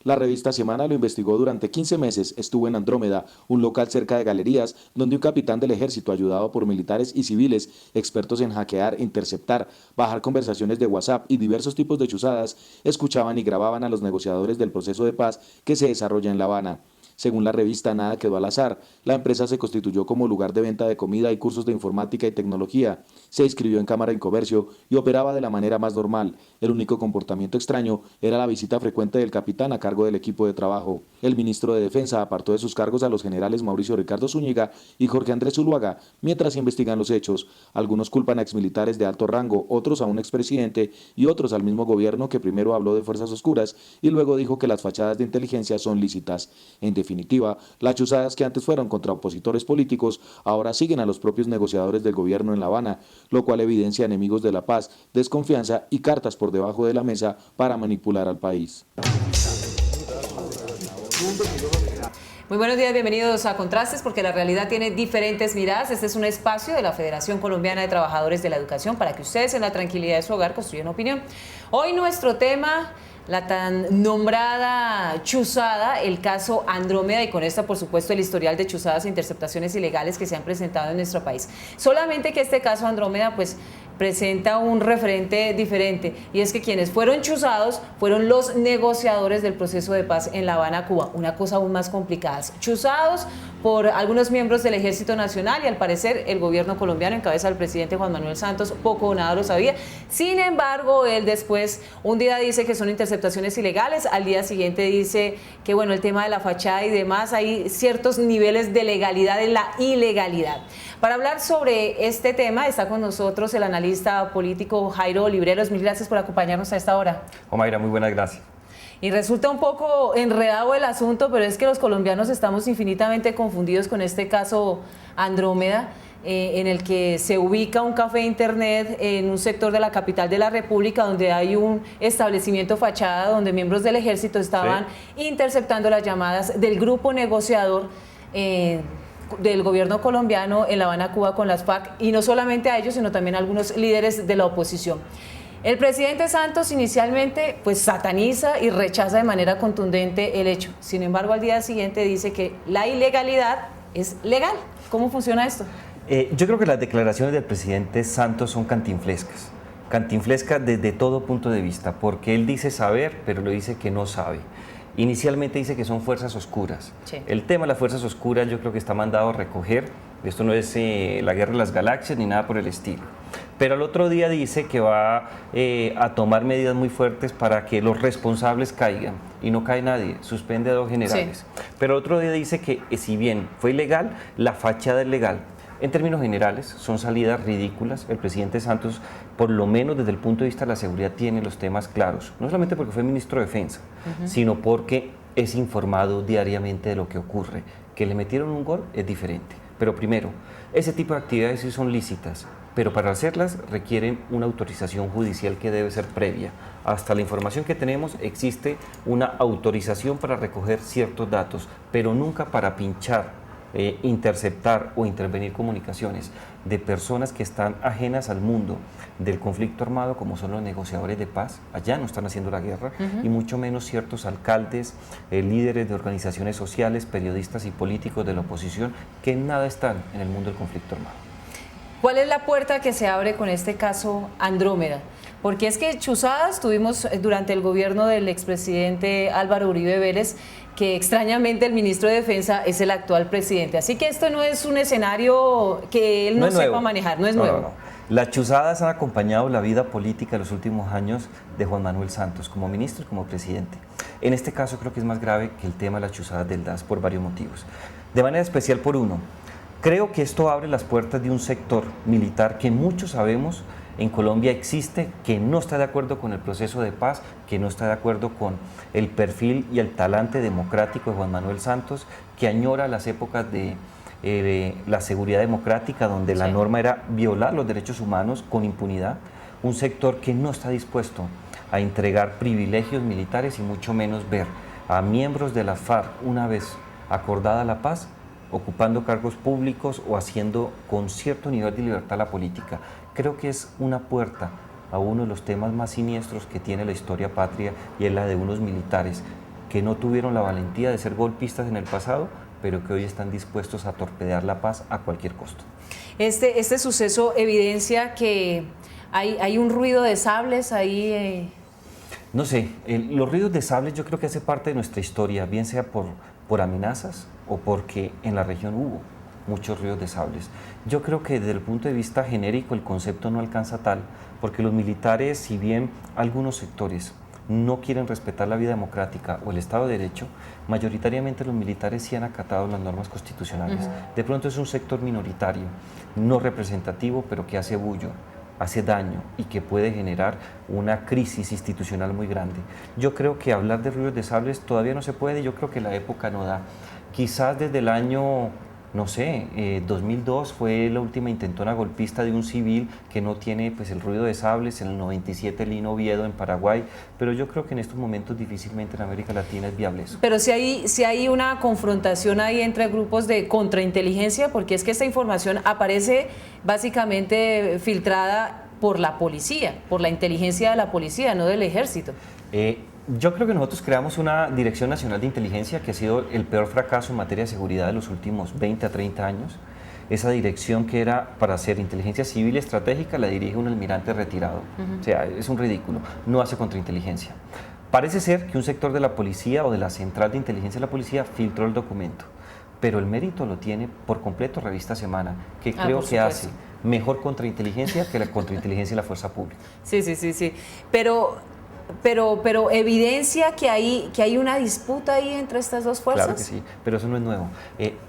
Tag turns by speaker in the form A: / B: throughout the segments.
A: La revista Semana lo investigó durante 15 meses, estuvo en Andrómeda, un local cerca de Galerías, donde un capitán del ejército ayudado por militares y civiles, expertos en hackear, interceptar, bajar conversaciones de WhatsApp y diversos tipos de chuzadas, escuchaban y grababan a los negociadores del proceso de paz que se desarrolla en La Habana. Según la revista, nada quedó al azar. La empresa se constituyó como lugar de venta de comida y cursos de informática y tecnología. Se inscribió en Cámara de Comercio y operaba de la manera más normal. El único comportamiento extraño era la visita frecuente del capitán a cargo del equipo de trabajo. El ministro de Defensa apartó de sus cargos a los generales Mauricio Ricardo Zúñiga y Jorge Andrés Zuluaga mientras investigan los hechos. Algunos culpan a exmilitares de alto rango, otros a un expresidente y otros al mismo gobierno que primero habló de fuerzas oscuras y luego dijo que las fachadas de inteligencia son lícitas. En definitiva, las chuzadas que antes fueron contra opositores políticos ahora siguen a los propios negociadores del gobierno en La Habana, lo cual evidencia enemigos de la paz, desconfianza y cartas por debajo de la mesa para manipular al país.
B: Muy buenos días, bienvenidos a Contrastes, porque la realidad tiene diferentes miradas. Este es un espacio de la Federación Colombiana de Trabajadores de la Educación para que ustedes en la tranquilidad de su hogar construyan opinión. Hoy nuestro tema, la tan nombrada chuzada, el caso Andrómeda, y con esta, por supuesto, el historial de chuzadas e interceptaciones ilegales que se han presentado en nuestro país. Solamente que este caso Andrómeda, pues, presenta un referente diferente, y es que quienes fueron chuzados fueron los negociadores del proceso de paz en La Habana, Cuba. Una cosa aún más complicada. Chuzados por algunos miembros del Ejército Nacional, y al parecer el gobierno colombiano, en cabeza del presidente Juan Manuel Santos, poco o nada lo sabía. Sin embargo, él después, un día dice que son interceptaciones ilegales, al día siguiente dice que, bueno, el tema de la fachada y demás, hay ciertos niveles de legalidad en la ilegalidad. Para hablar sobre este tema está con nosotros el analista político Jairo Libreros. Mil gracias por acompañarnos a esta hora.
C: Omaira, muy buenas gracias.
B: Y resulta un poco enredado el asunto, pero es que los colombianos estamos infinitamente confundidos con este caso Andrómeda, en el que se ubica un café internet en un sector de la capital de la República, donde hay un establecimiento fachada donde miembros del ejército estaban interceptando las llamadas del grupo negociador del gobierno colombiano en La Habana, Cuba, con las FARC, y no solamente a ellos, sino también a algunos líderes de la oposición. El presidente Santos inicialmente pues sataniza y rechaza de manera contundente el hecho. Sin embargo, al día siguiente dice que la ilegalidad es legal. ¿Cómo funciona esto?
C: Yo creo que las declaraciones del presidente Santos son cantinflescas. Cantinflescas desde todo punto de vista, porque él dice saber, pero lo dice que no sabe. Inicialmente dice que son fuerzas oscuras. Sí. El tema de las fuerzas oscuras yo creo que está mandado a recoger. Esto no es la guerra de las galaxias ni nada por el estilo. Pero al otro día dice que va a tomar medidas muy fuertes para que los responsables caigan. Y no cae nadie, suspende a 2 generales. Sí. Pero al otro día dice que si bien fue ilegal, la fachada es legal. En términos generales, son salidas ridículas. El presidente Santos, por lo menos desde el punto de vista de la seguridad, tiene los temas claros. No solamente porque fue ministro de Defensa, sino porque es informado diariamente de lo que ocurre. Que le metieron un gol es diferente. Pero primero, ese tipo de actividades sí son lícitas, pero para hacerlas requieren una autorización judicial que debe ser previa. Hasta la información que tenemos existe una autorización para recoger ciertos datos, pero nunca para pinchar, interceptar o intervenir comunicaciones de personas que están ajenas al mundo del conflicto armado, como son los negociadores de paz. Allá no están haciendo la guerra, y mucho menos ciertos alcaldes, líderes de organizaciones sociales, periodistas y políticos de la oposición, que en nada están en el mundo del conflicto armado.
B: ¿Cuál es la puerta que se abre con este caso Andrómeda? Porque es que chuzadas tuvimos durante el gobierno del expresidente Álvaro Uribe Vélez, que extrañamente el ministro de Defensa es el actual presidente. Así que esto no es un escenario que él no sepa manejar, no es nuevo.
C: No. Las chuzadas han acompañado la vida política de los últimos años de Juan Manuel Santos, como ministro y como presidente. En este caso creo que es más grave que el tema de las chuzadas del DAS por varios motivos. De manera especial por uno, creo que esto abre las puertas de un sector militar que muchos sabemos en Colombia existe, que no está de acuerdo con el proceso de paz, que no está de acuerdo con el perfil y el talante democrático de Juan Manuel Santos, que añora las épocas de la seguridad democrática, donde la norma era violar los derechos humanos con impunidad. Un sector que no está dispuesto a entregar privilegios militares y mucho menos ver a miembros de la FARC, una vez acordada la paz, ocupando cargos públicos o haciendo con cierto nivel de libertad la política. Creo que es una puerta a uno de los temas más siniestros que tiene la historia patria, y es la de unos militares que no tuvieron la valentía de ser golpistas en el pasado, pero que hoy están dispuestos a torpedear la paz a cualquier costo.
B: Este suceso evidencia que hay un ruido de sables ahí.
C: No sé, los ruidos de sables yo creo que hace parte de nuestra historia, bien sea por amenazas o porque en la región hubo muchos ruidos de sables. Yo creo que desde el punto de vista genérico el concepto no alcanza tal, porque los militares, si bien algunos sectores no quieren respetar la vida democrática o el Estado de Derecho, mayoritariamente los militares sí han acatado las normas constitucionales. De pronto es un sector minoritario, no representativo, pero que hace bullo, hace daño y que puede generar una crisis institucional muy grande. Yo creo que hablar de ruidos de sables todavía no se puede, yo creo que la época no da. Quizás desde el año, no sé, 2002 fue la última intentona golpista de un civil que no tiene pues el ruido de sables, en el 97 Lino Oviedo en Paraguay, pero yo creo que en estos momentos difícilmente en América Latina es viable eso.
B: Pero si hay una confrontación ahí entre grupos de contrainteligencia, porque es que esta información aparece básicamente filtrada por la policía, por la inteligencia de la policía, no del ejército.
C: Yo creo que nosotros creamos una Dirección Nacional de Inteligencia que ha sido el peor fracaso en materia de seguridad de los últimos 20 a 30 años. Esa dirección que era para hacer inteligencia civil y estratégica la dirige un almirante retirado. O sea, es un ridículo, no hace contrainteligencia. Parece ser que un sector de la policía o de la central de inteligencia de la policía filtró el documento, pero el mérito lo tiene por completo Revista Semana, que creo que hace mejor contrainteligencia que la contrainteligencia de la fuerza pública.
B: Sí. Pero evidencia que hay una disputa ahí entre estas dos fuerzas.
C: Claro que sí, pero eso no es nuevo.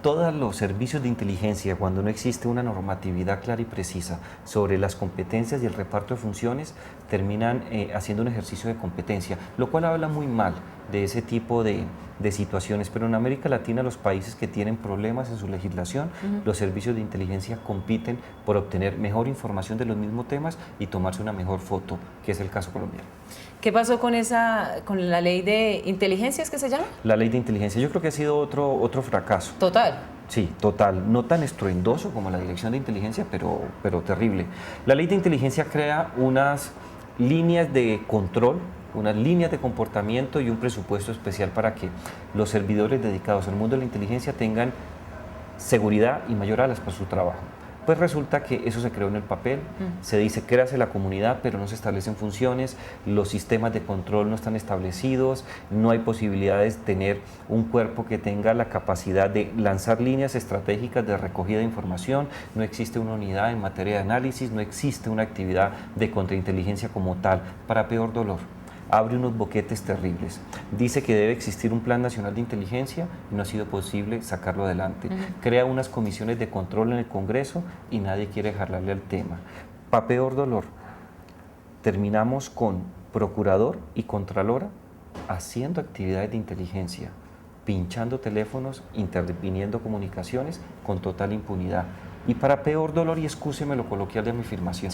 C: Todos los servicios de inteligencia, cuando no existe una normatividad clara y precisa sobre las competencias y el reparto de funciones, terminan haciendo un ejercicio de competencia, lo cual habla muy mal de ese tipo de situaciones, pero en América Latina los países que tienen problemas en su legislación, los servicios de inteligencia compiten por obtener mejor información de los mismos temas y tomarse una mejor foto, que es el caso colombiano.
B: ¿Qué pasó con la ley de inteligencia, es que se llama?
C: La ley de inteligencia, yo creo que ha sido otro fracaso.
B: Total.
C: Sí, total, no tan estruendoso como la Dirección de Inteligencia, pero terrible. La ley de inteligencia crea unas líneas de control, unas líneas de comportamiento y un presupuesto especial para que los servidores dedicados al mundo de la inteligencia tengan seguridad y mayor alas para su trabajo. Pues resulta que eso se creó en el papel, se dice créase la comunidad, pero no se establecen funciones, los sistemas de control no están establecidos, no hay posibilidades de tener un cuerpo que tenga la capacidad de lanzar líneas estratégicas de recogida de información, no existe una unidad en materia de análisis, no existe una actividad de contrainteligencia como tal, para peor dolor. Abre unos boquetes terribles. Dice que debe existir un plan nacional de inteligencia y no ha sido posible sacarlo adelante. Crea unas comisiones de control en el Congreso y nadie quiere jalarle al tema. Para peor dolor, terminamos con procurador y contralora haciendo actividades de inteligencia, pinchando teléfonos, interviniendo comunicaciones con total impunidad. Y para peor dolor, y excúseme lo coloquial de mi afirmación,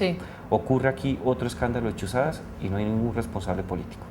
C: ocurre aquí otro escándalo de chuzadas y no hay ningún responsable político.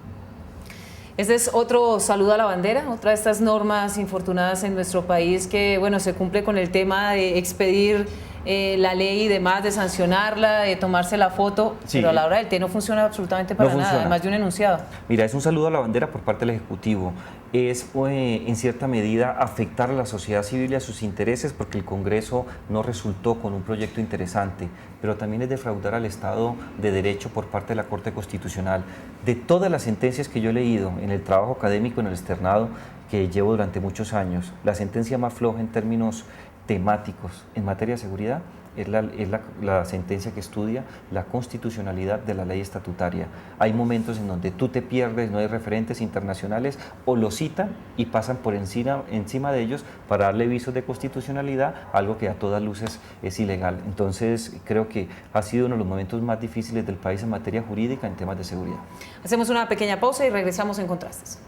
B: Este es otro saludo a la bandera, otra de estas normas infortunadas en nuestro país que, bueno, se cumple con el tema de expedir la ley y demás, de sancionarla, de tomarse la foto, pero a la hora del té no funciona absolutamente para nada, además de un enunciado.
C: Mira, es un saludo a la bandera por parte del Ejecutivo. Es en cierta medida afectar a la sociedad civil y a sus intereses porque el Congreso no resultó con un proyecto interesante, pero también es defraudar al Estado de Derecho por parte de la Corte Constitucional. De todas las sentencias que yo he leído en el trabajo académico, en el externado que llevo durante muchos años, la sentencia más floja en términos temáticos en materia de seguridad es la sentencia que estudia la constitucionalidad de la ley estatutaria. Hay momentos en donde tú te pierdes, no hay referentes internacionales o lo citan y pasan por encima de ellos para darle visos de constitucionalidad, algo que a todas luces es ilegal. Entonces creo que ha sido uno de los momentos más difíciles del país en materia jurídica en temas de seguridad.
B: Hacemos una pequeña pausa y regresamos en Contrastes.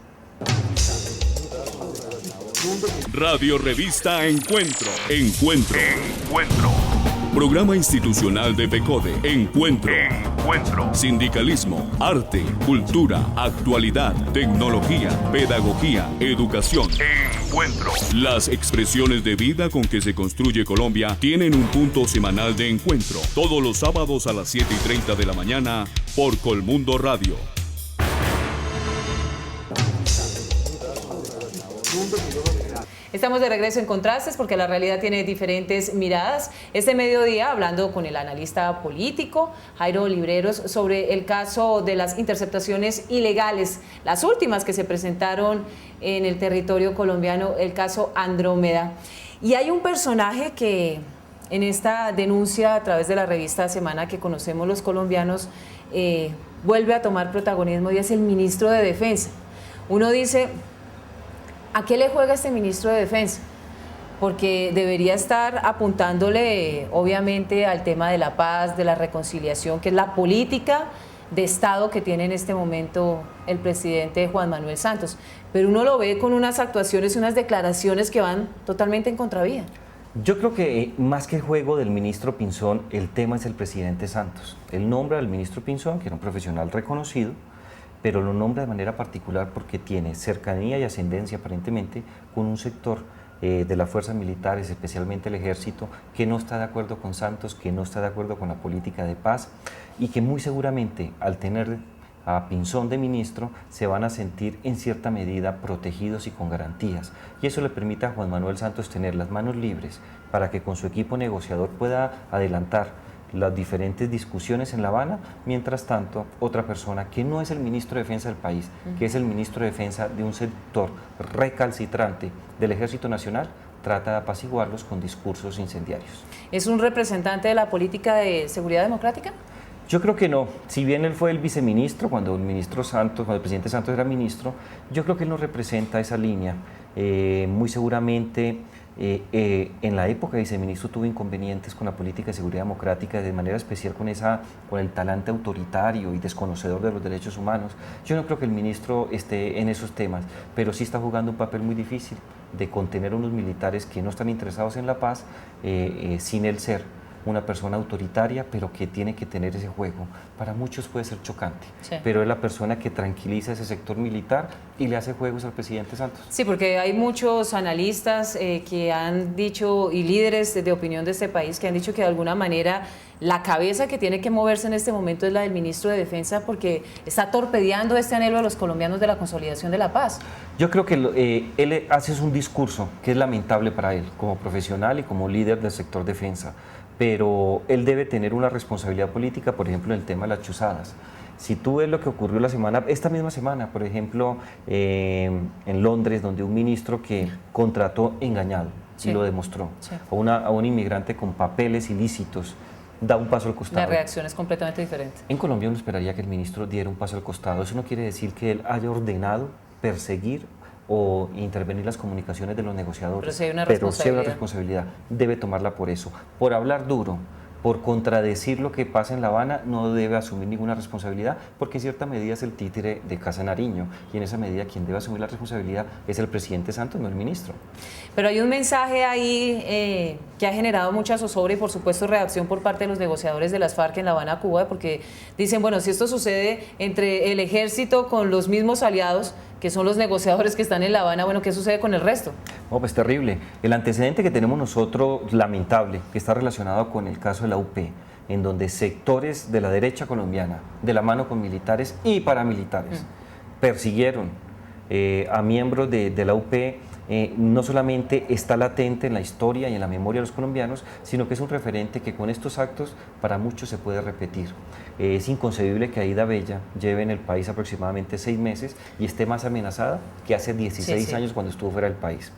D: Radio Revista Encuentro. Programa institucional de PECODE. Encuentro. Sindicalismo, arte, cultura, actualidad, tecnología, pedagogía, educación. Encuentro. Las expresiones de vida con que se construye Colombia tienen un punto semanal de encuentro. Todos los sábados a las 7:30 de la mañana por Colmundo Radio.
B: Estamos de regreso en Contrastes porque la realidad tiene diferentes miradas. Este mediodía hablando con el analista político Jairo Libreros sobre el caso de las interceptaciones ilegales, las últimas que se presentaron en el territorio colombiano, el caso Andrómeda. Y hay un personaje que en esta denuncia a través de la revista Semana que conocemos los colombianos vuelve a tomar protagonismo y es el ministro de Defensa. Uno dice, ¿a qué le juega este ministro de Defensa? Porque debería estar apuntándole obviamente al tema de la paz, de la reconciliación, que es la política de Estado que tiene en este momento el presidente Juan Manuel Santos. Pero uno lo ve con unas actuaciones y unas declaraciones que van totalmente en contravía.
C: Yo creo que más que el juego del ministro Pinzón, el tema es el presidente Santos. Él nombra al ministro Pinzón, que era un profesional reconocido, pero lo nombra de manera particular porque tiene cercanía y ascendencia aparentemente con un sector de las fuerzas militares, especialmente el ejército, que no está de acuerdo con Santos, que no está de acuerdo con la política de paz y que muy seguramente al tener a Pinzón de ministro se van a sentir en cierta medida protegidos y con garantías. Y eso le permite a Juan Manuel Santos tener las manos libres para que con su equipo negociador pueda adelantar las diferentes discusiones en La Habana. Mientras tanto, otra persona que no es el ministro de Defensa del país, que es el ministro de Defensa de un sector recalcitrante del Ejército Nacional, trata de apaciguarlos con discursos incendiarios.
B: ¿Es un representante de la política de seguridad democrática?
C: Yo creo que no. Si bien él fue el viceministro cuando el presidente Santos era ministro, yo creo que él no representa esa línea. Muy seguramente en la época de viceministro tuvo inconvenientes con la política de seguridad democrática, de manera especial con el talante autoritario y desconocedor de los derechos humanos. Yo no creo que el ministro esté en esos temas, pero sí está jugando un papel muy difícil de contener a unos militares que no están interesados en la paz, sin él ser una persona autoritaria, pero que tiene que tener ese juego. Para muchos puede ser chocante, sí, pero es la persona que tranquiliza ese sector militar y le hace juegos al presidente Santos.
B: Sí, porque hay muchos analistas que han dicho, y líderes de opinión de este país, que han dicho que de alguna manera la cabeza que tiene que moverse en este momento es la del ministro de Defensa, porque está torpedeando este anhelo de los colombianos de la consolidación de la paz.
C: Yo creo que él hace un discurso que es lamentable para él, como profesional y como líder del sector defensa, pero él debe tener una responsabilidad política, por ejemplo, en el tema de las chuzadas. Si tú ves lo que ocurrió esta misma semana, por ejemplo, en Londres, donde un ministro que contrató engañado, sí, y lo demostró, sí, a un inmigrante con papeles ilícitos, da un paso al costado.
B: La reacción es completamente diferente.
C: En Colombia uno esperaría que el ministro diera un paso al costado. Eso no quiere decir que él haya ordenado perseguir o intervenir las comunicaciones de los negociadores.
B: Pero si hay una
C: responsabilidad, debe tomarla por eso. Por hablar duro, por contradecir lo que pasa en La Habana, no debe asumir ninguna responsabilidad, porque en cierta medida es el títere de Casa Nariño, y en esa medida quien debe asumir la responsabilidad es el presidente Santos, no el ministro.
B: Pero hay un mensaje ahí que ha generado mucha zozobra y por supuesto reacción por parte de los negociadores de las FARC en La Habana, Cuba, porque dicen, bueno, si esto sucede entre el ejército con los mismos aliados, que son los negociadores que están en La Habana, bueno, ¿qué sucede con el resto?
C: No, pues terrible. El antecedente que tenemos nosotros, lamentable, que está relacionado con el caso de la UP, en donde sectores de la derecha colombiana, de la mano con militares y paramilitares, persiguieron a miembros de la UP, no solamente está latente en la historia y en la memoria de los colombianos, sino que es un referente que con estos actos para muchos se puede repetir. Es inconcebible que Aida Bella lleve en el país aproximadamente 6 meses y esté más amenazada que hace 16 años cuando estuvo fuera del país.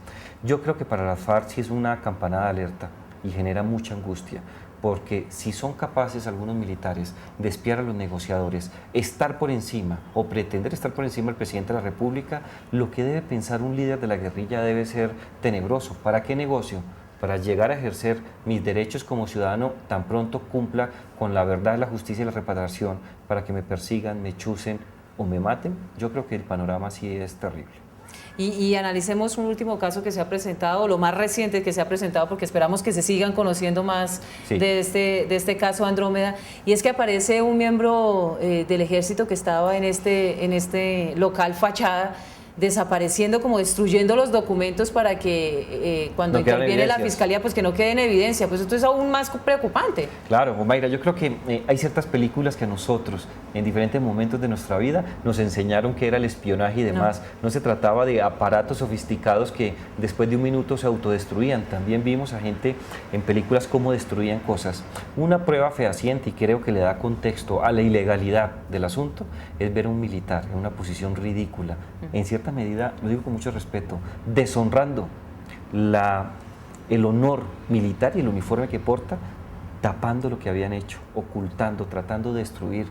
C: Yo creo que para las FARC sí es una campanada de alerta y genera mucha angustia, porque si son capaces algunos militares de espiar a los negociadores, estar por encima o pretender estar por encima del presidente de la República, lo que debe pensar un líder de la guerrilla debe ser tenebroso. ¿Para qué negocio? Para llegar a ejercer mis derechos como ciudadano tan pronto cumpla con la verdad, la justicia y la reparación, para que me persigan, me chusen o me maten. Yo creo que el panorama sí es terrible.
B: Y analicemos un último caso que se ha presentado, lo más reciente que se ha presentado, porque esperamos que se sigan conociendo más de este caso Andrómeda, y es que aparece un miembro del ejército que estaba en este local fachada desapareciendo, como destruyendo los documentos para que cuando
C: No quedan
B: interviene la
C: evidencias.
B: fiscalía, pues que no quede en evidencia. Pues esto es aún más preocupante.
C: Claro, Mayra, yo creo que hay ciertas películas que a nosotros, en diferentes momentos de nuestra vida, nos enseñaron qué era el espionaje y demás. No se trataba de aparatos sofisticados que después de un minuto se autodestruían. También vimos a gente en películas cómo destruían cosas. Una prueba fehaciente, y creo que le da contexto a la ilegalidad del asunto, es ver a un militar en una posición ridícula, en cierta medida, lo digo con mucho respeto, deshonrando el honor militar y el uniforme que porta, tapando lo que habían hecho, ocultando, tratando de destruir.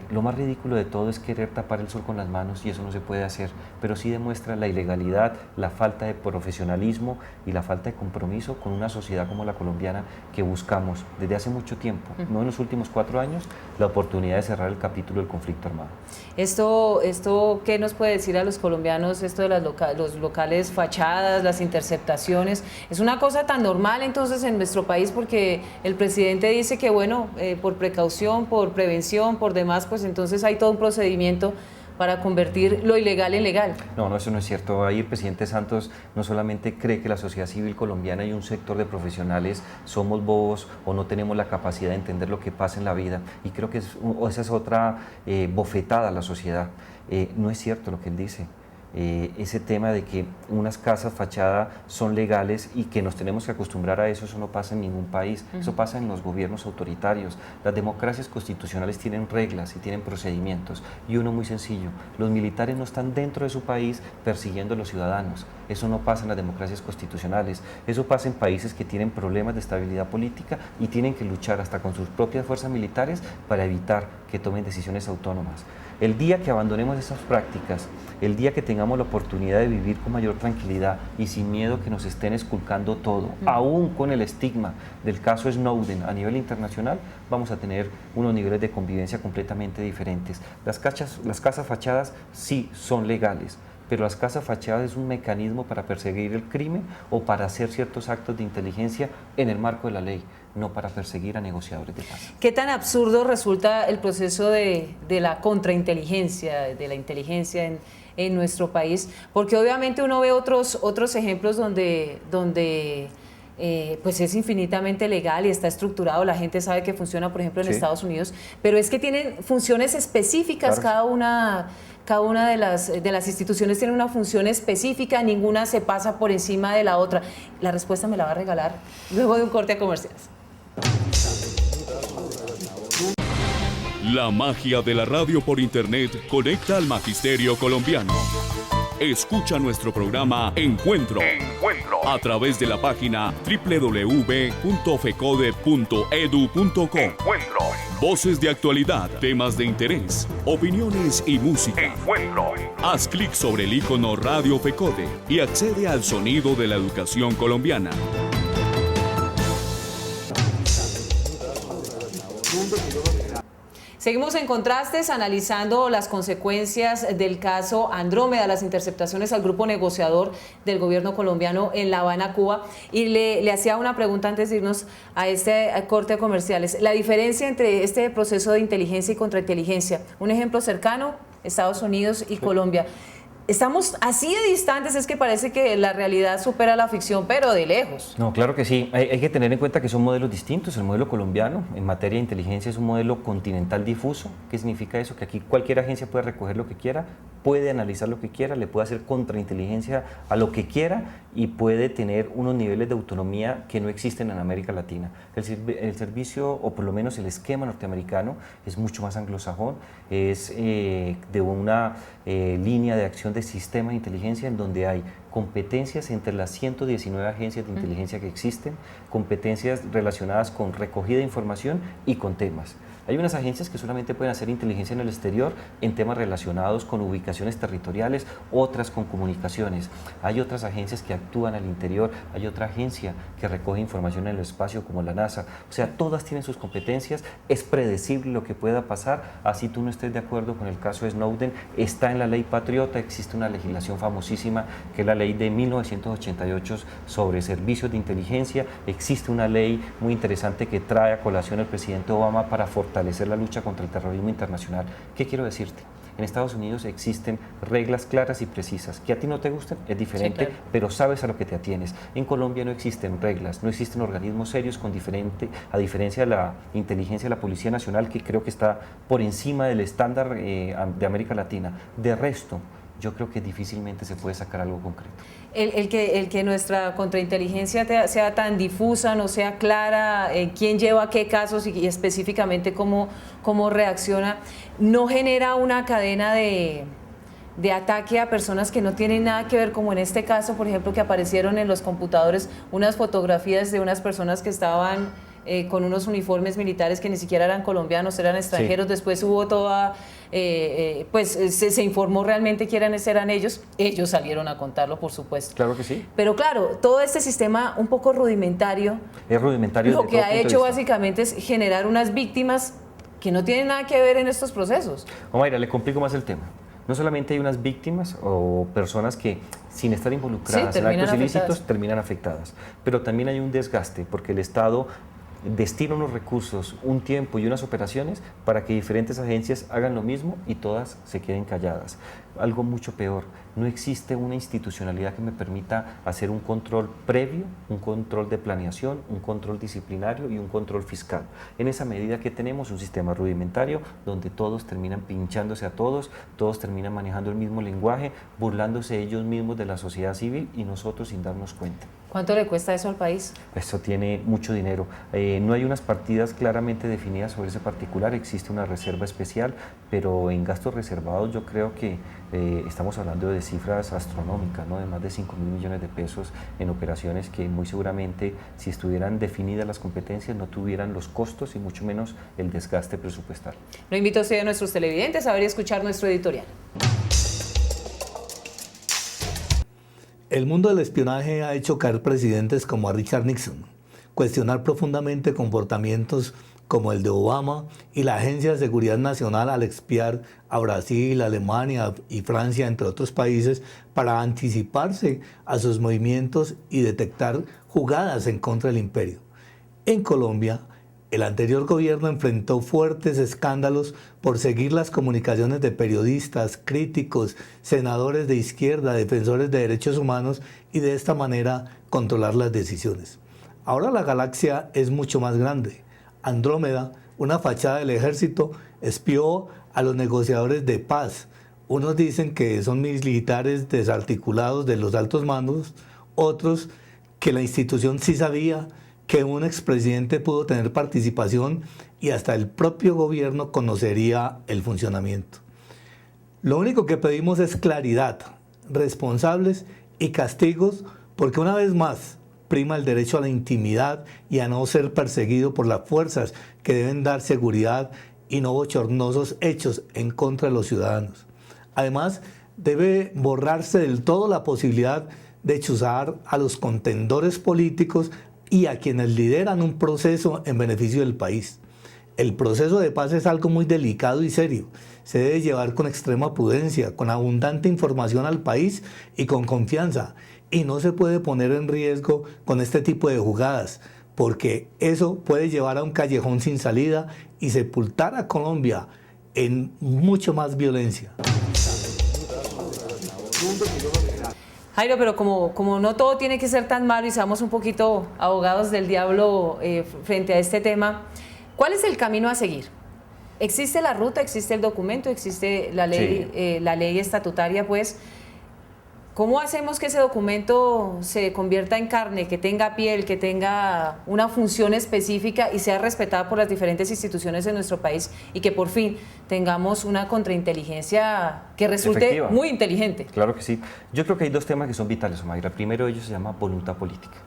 C: Lo más ridículo de todo es querer tapar el sol con las manos, y eso no se puede hacer, pero sí demuestra la ilegalidad, la falta de profesionalismo y la falta de compromiso con una sociedad como la colombiana que buscamos desde hace mucho tiempo, no en los últimos 4 años, la oportunidad de cerrar el capítulo del conflicto armado.
B: Esto ¿qué nos puede decir a los colombianos, esto de los locales fachadas, las interceptaciones? Es una cosa tan normal entonces en nuestro país, porque el presidente dice que bueno, por precaución, por prevención, por demás, pues entonces hay todo un procedimiento para convertir lo ilegal en legal.
C: No, eso no es cierto. Ahí el presidente Santos no solamente cree que la sociedad civil colombiana y un sector de profesionales somos bobos o no tenemos la capacidad de entender lo que pasa en la vida, y creo que esa es otra bofetada a la sociedad. No es cierto lo que él dice. Ese tema de que unas casas fachada son legales y que nos tenemos que acostumbrar a eso no pasa en ningún país, eso pasa en los gobiernos autoritarios. Las democracias constitucionales tienen reglas y tienen procedimientos, y uno muy sencillo: los militares no están dentro de su país persiguiendo a los ciudadanos. Eso no pasa en las democracias constitucionales, eso pasa en países que tienen problemas de estabilidad política y tienen que luchar hasta con sus propias fuerzas militares para evitar que tomen decisiones autónomas. El día que abandonemos esas prácticas, el día que tengamos la oportunidad de vivir con mayor tranquilidad y sin miedo que nos estén esculcando todo, aún con el estigma del caso Snowden a nivel internacional, vamos a tener unos niveles de convivencia completamente diferentes. Las casas fachadas sí son legales, pero las casas fachadas es un mecanismo para perseguir el crimen o para hacer ciertos actos de inteligencia en el marco de la ley, no para perseguir a negociadores de paz.
B: ¿Qué tan absurdo resulta el proceso de la contrainteligencia, de la inteligencia en nuestro país? Porque obviamente uno ve otros ejemplos donde pues es infinitamente legal y está estructurado, la gente sabe que funciona, por ejemplo, en Estados Unidos, pero es que tienen funciones específicas,
C: claro.
B: Cada una de las instituciones tiene una función específica, ninguna se pasa por encima de la otra. La respuesta me la va a regalar luego de un corte a comerciales.
D: La magia de la radio por internet conecta al magisterio colombiano. Escucha nuestro programa Encuentro a través de la página www.fecode.edu.co. Voces de actualidad, temas de interés, opiniones y música. Haz clic sobre el icono Radio Fecode y accede al sonido de la educación colombiana.
B: Seguimos en Contrastes analizando las consecuencias del caso Andrómeda, las interceptaciones al grupo negociador del gobierno colombiano en La Habana, Cuba. Y le hacía una pregunta antes de irnos a este corte de comerciales. La diferencia entre este proceso de inteligencia y contrainteligencia. Un ejemplo cercano, Estados Unidos y Colombia. Estamos así de distantes, es que parece que la realidad supera la ficción, pero de lejos.
C: No, claro que sí. Hay que tener en cuenta que son modelos distintos. El modelo colombiano en materia de inteligencia es un modelo continental difuso. ¿Qué significa eso? Que aquí cualquier agencia puede recoger lo que quiera, puede analizar lo que quiera, le puede hacer contrainteligencia a lo que quiera y puede tener unos niveles de autonomía que no existen en América Latina. El servicio, o por lo menos el esquema norteamericano, es mucho más anglosajón, es de una línea de acción de sistema de inteligencia en donde hay competencias entre las 119 agencias de inteligencia que existen, competencias relacionadas con recogida de información y con temas. Hay unas agencias que solamente pueden hacer inteligencia en el exterior en temas relacionados con ubicaciones territoriales, otras con comunicaciones. Hay otras agencias que actúan al interior, hay otra agencia que recoge información en el espacio como la NASA. O sea, todas tienen sus competencias, es predecible lo que pueda pasar, así tú no estés de acuerdo con el caso de Snowden, está en la ley Patriota, existe una legislación famosísima que es la ley de 1988 sobre servicios de inteligencia, existe una ley muy interesante que trae a colación el presidente Obama para fortalecer la lucha contra el terrorismo internacional. ¿Qué quiero decirte? En Estados Unidos existen reglas claras y precisas. Que a ti no te gusten es diferente,
B: Sí, claro.
C: pero sabes a lo que te atienes. En Colombia no existen reglas, no existen organismos serios a diferencia de la inteligencia de la Policía Nacional, que creo que está por encima del estándar de América Latina. De resto, yo creo que difícilmente se puede sacar algo concreto.
B: El que nuestra contrainteligencia sea tan difusa, no sea clara, quién lleva qué casos y específicamente cómo reacciona, no genera una cadena de ataque a personas que no tienen nada que ver, como en este caso, por ejemplo, que aparecieron en los computadores unas fotografías de unas personas que estaban con unos uniformes militares que ni siquiera eran colombianos, eran extranjeros. Sí. Después hubo toda, pues se informó realmente quiénes eran ellos. Ellos salieron a contarlo, por supuesto.
C: Claro que sí.
B: Pero claro, todo este sistema un poco rudimentario,
C: es rudimentario.
B: Lo que ha hecho básicamente es generar unas víctimas que no tienen nada que ver en estos procesos.
C: Omaira, le complico más el tema. No solamente hay unas víctimas o personas que sin estar involucradas en actos ilícitos terminan afectadas, pero también hay un desgaste porque el Estado destina unos recursos, un tiempo y unas operaciones para que diferentes agencias hagan lo mismo y todas se queden calladas. Algo mucho peor, no existe una institucionalidad que me permita hacer un control previo, un control de planeación, un control disciplinario y un control fiscal. En esa medida que tenemos un sistema rudimentario donde todos terminan pinchándose a todos terminan manejando el mismo lenguaje, burlándose ellos mismos de la sociedad civil y nosotros sin darnos cuenta.
B: ¿Cuánto le cuesta eso al país?
C: Eso tiene mucho dinero. No hay unas partidas claramente definidas sobre ese particular, existe una reserva especial, pero en gastos reservados yo creo que estamos hablando de cifras astronómicas, ¿no? De más de 5.000 millones de pesos en operaciones que muy seguramente, si estuvieran definidas las competencias, no tuvieran los costos y mucho menos el desgaste presupuestal.
B: Lo invito a usted, a nuestros televidentes, a ver y escuchar nuestro editorial.
E: El mundo del espionaje ha hecho caer presidentes como a Richard Nixon, cuestionar profundamente comportamientos como el de Obama y la Agencia de Seguridad Nacional al espiar a Brasil, Alemania y Francia, entre otros países, para anticiparse a sus movimientos y detectar jugadas en contra del imperio. En Colombia, el anterior gobierno enfrentó fuertes escándalos por seguir las comunicaciones de periodistas, críticos, senadores de izquierda, defensores de derechos humanos y de esta manera controlar las decisiones. Ahora la galaxia es mucho más grande. Andrómeda, una fachada del ejército, espió a los negociadores de paz. Unos dicen que son militares desarticulados de los altos mandos, otros que la institución sí sabía que un expresidente pudo tener participación y hasta el propio gobierno conocería el funcionamiento. Lo único que pedimos es claridad, responsables y castigos, porque una vez más prima el derecho a la intimidad y a no ser perseguido por las fuerzas que deben dar seguridad y no bochornosos hechos en contra de los ciudadanos. Además, debe borrarse del todo la posibilidad de chuzar a los contendores políticos y a quienes lideran un proceso en beneficio del país. El proceso de paz es algo muy delicado y serio. Se debe llevar con extrema prudencia, con abundante información al país y con confianza. Y no se puede poner en riesgo con este tipo de jugadas, porque eso puede llevar a un callejón sin salida y sepultar a Colombia en mucho más violencia.
B: Jairo, pero como no todo tiene que ser tan malo y seamos un poquito abogados del diablo frente a este tema, ¿cuál es el camino a seguir? ¿Existe la ruta, existe el documento, existe la ley, sí, la ley estatutaria, pues? ¿Cómo hacemos que ese documento se convierta en carne, que tenga piel, que tenga una función específica y sea respetada por las diferentes instituciones de nuestro país y que por fin tengamos una contrainteligencia que resulte efectiva, muy inteligente?
C: Claro que sí. Yo creo que hay dos temas que son vitales, Omaira. Primero de ellos se llama voluntad política.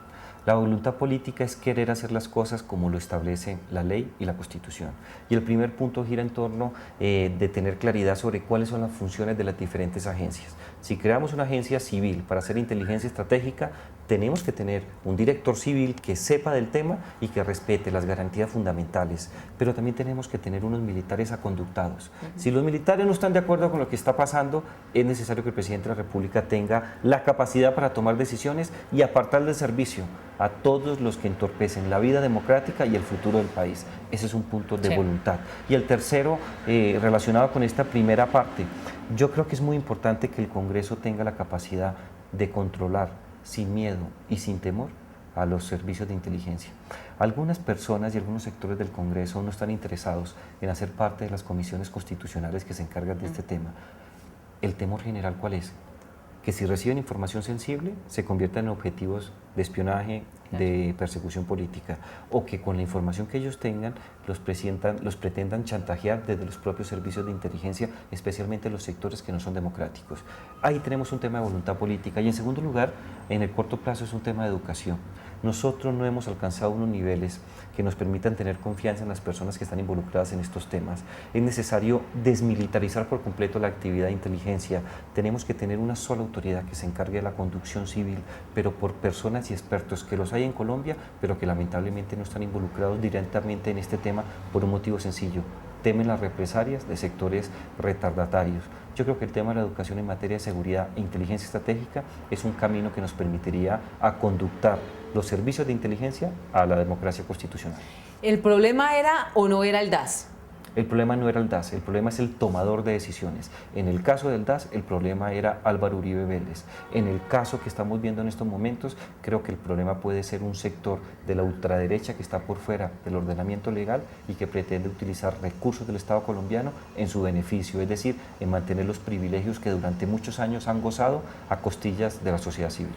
C: La voluntad política es querer hacer las cosas como lo establece la ley y la Constitución. Y el primer punto gira en torno de tener claridad sobre cuáles son las funciones de las diferentes agencias. Si creamos una agencia civil para hacer inteligencia estratégica, tenemos que tener un director civil que sepa del tema y que respete las garantías fundamentales, pero también tenemos que tener unos militares aconductados. Si los militares no están de acuerdo con lo que está pasando, es necesario que el presidente de la República tenga la capacidad para tomar decisiones y apartar del servicio a todos los que entorpecen la vida democrática y el futuro del país. Ese es un punto de voluntad. Y el tercero, relacionado con esta primera parte, yo creo que es muy importante que el Congreso tenga la capacidad de controlar sin miedo y sin temor a los servicios de inteligencia. Algunas personas y algunos sectores del Congreso no están interesados en hacer parte de las comisiones constitucionales que se encargan de este tema. ¿El temor general cuál es? Que si reciben información sensible se conviertan en objetivos de espionaje, de persecución política, o que con la información que ellos tengan los pretendan chantajear desde los propios servicios de inteligencia, especialmente los sectores que no son democráticos. Ahí tenemos un tema de voluntad política y en segundo lugar, en el corto plazo es un tema de educación. Nosotros no hemos alcanzado unos niveles que nos permitan tener confianza en las personas que están involucradas en estos temas. Es necesario desmilitarizar por completo la actividad de inteligencia. Tenemos que tener una sola autoridad que se encargue de la conducción civil, pero por personas y expertos que los hay en Colombia, pero que lamentablemente no están involucrados directamente en este tema por un motivo sencillo: temen las represalias de sectores retardatarios. Yo creo que el tema de la educación en materia de seguridad e inteligencia estratégica es un camino que nos permitiría aconductar los servicios de inteligencia a la democracia constitucional.
B: ¿El problema era o no era el DAS?
C: El problema no era el DAS, el problema es el tomador de decisiones. En el caso del DAS, el problema era Álvaro Uribe Vélez. En el caso que estamos viendo en estos momentos, creo que el problema puede ser un sector de la ultraderecha que está por fuera del ordenamiento legal y que pretende utilizar recursos del Estado colombiano en su beneficio, es decir, en mantener los privilegios que durante muchos años han gozado a costillas de la sociedad civil.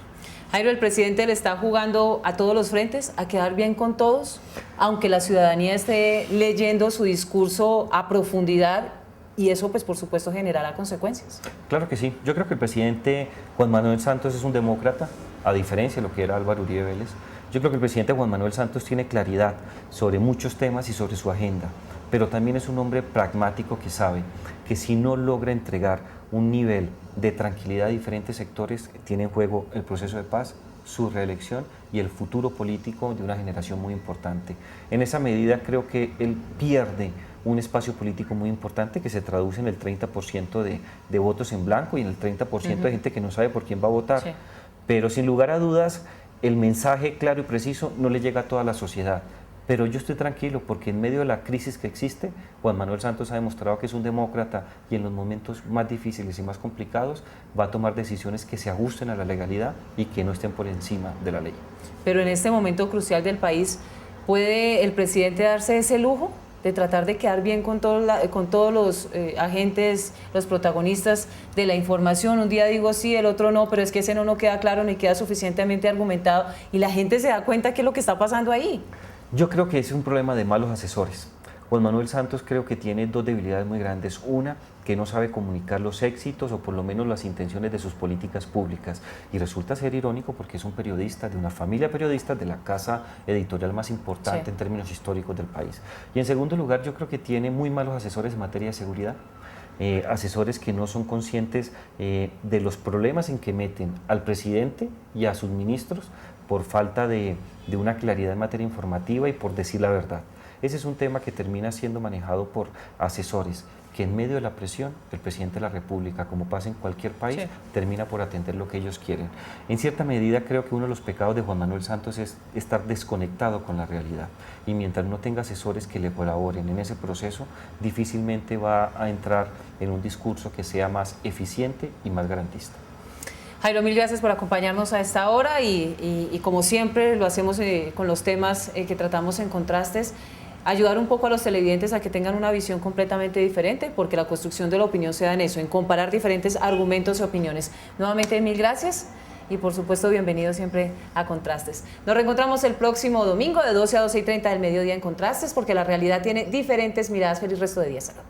B: Jairo, ¿el presidente le está jugando a todos los frentes a quedar bien con todos, aunque la ciudadanía esté leyendo su discurso a profundidad y eso pues por supuesto generará consecuencias?
C: Claro que sí. Yo creo que el presidente Juan Manuel Santos es un demócrata, a diferencia de lo que era Álvaro Uribe Vélez. Yo creo que el presidente Juan Manuel Santos tiene claridad sobre muchos temas y sobre su agenda, pero también es un hombre pragmático que sabe que si no logra entregar un nivel de tranquilidad a diferentes sectores, tiene en juego el proceso de paz, su reelección y el futuro político de una generación muy importante. En esa medida creo que él pierde un espacio político muy importante que se traduce en el 30% de votos en blanco y en el 30% de gente que no sabe por quién va a votar. Sí. Pero sin lugar a dudas, el mensaje claro y preciso no le llega a toda la sociedad. Pero yo estoy tranquilo porque en medio de la crisis que existe, Juan Manuel Santos ha demostrado que es un demócrata y en los momentos más difíciles y más complicados va a tomar decisiones que se ajusten a la legalidad y que no estén por encima de la ley.
B: Pero en este momento crucial del país, ¿puede el presidente darse ese lujo de tratar de quedar bien con todos los agentes, los protagonistas de la información? Un día digo sí, el otro no, pero es que ese no queda claro ni queda suficientemente argumentado y la gente se da cuenta qué es lo que está pasando ahí.
C: Yo creo que ese es un problema de malos asesores. Juan Manuel Santos creo que tiene dos debilidades muy grandes. Una, que no sabe comunicar los éxitos o por lo menos las intenciones de sus políticas públicas. Y resulta ser irónico porque es un periodista de una familia de periodistas de la casa editorial más importante en términos históricos del país. Y en segundo lugar, yo creo que tiene muy malos asesores en materia de seguridad. Asesores que no son conscientes de los problemas en que meten al presidente y a sus ministros por falta de una claridad en materia informativa y por decir la verdad. Ese es un tema que termina siendo manejado por asesores que en medio de la presión el presidente de la República, como pasa en cualquier país, termina por atender lo que ellos quieren. En cierta medida creo que uno de los pecados de Juan Manuel Santos es estar desconectado con la realidad y mientras no tenga asesores que le colaboren en ese proceso, difícilmente va a entrar en un discurso que sea más eficiente y más garantista.
B: Jairo, mil gracias por acompañarnos a esta hora y como siempre lo hacemos con los temas que tratamos en Contrastes, ayudar un poco a los televidentes a que tengan una visión completamente diferente, porque la construcción de la opinión se da en eso, en comparar diferentes argumentos y opiniones. Nuevamente, mil gracias y por supuesto bienvenidos siempre a Contrastes. Nos reencontramos el próximo domingo de 12 a 12:30 del mediodía en Contrastes, porque la realidad tiene diferentes miradas. Feliz resto de día. Salud.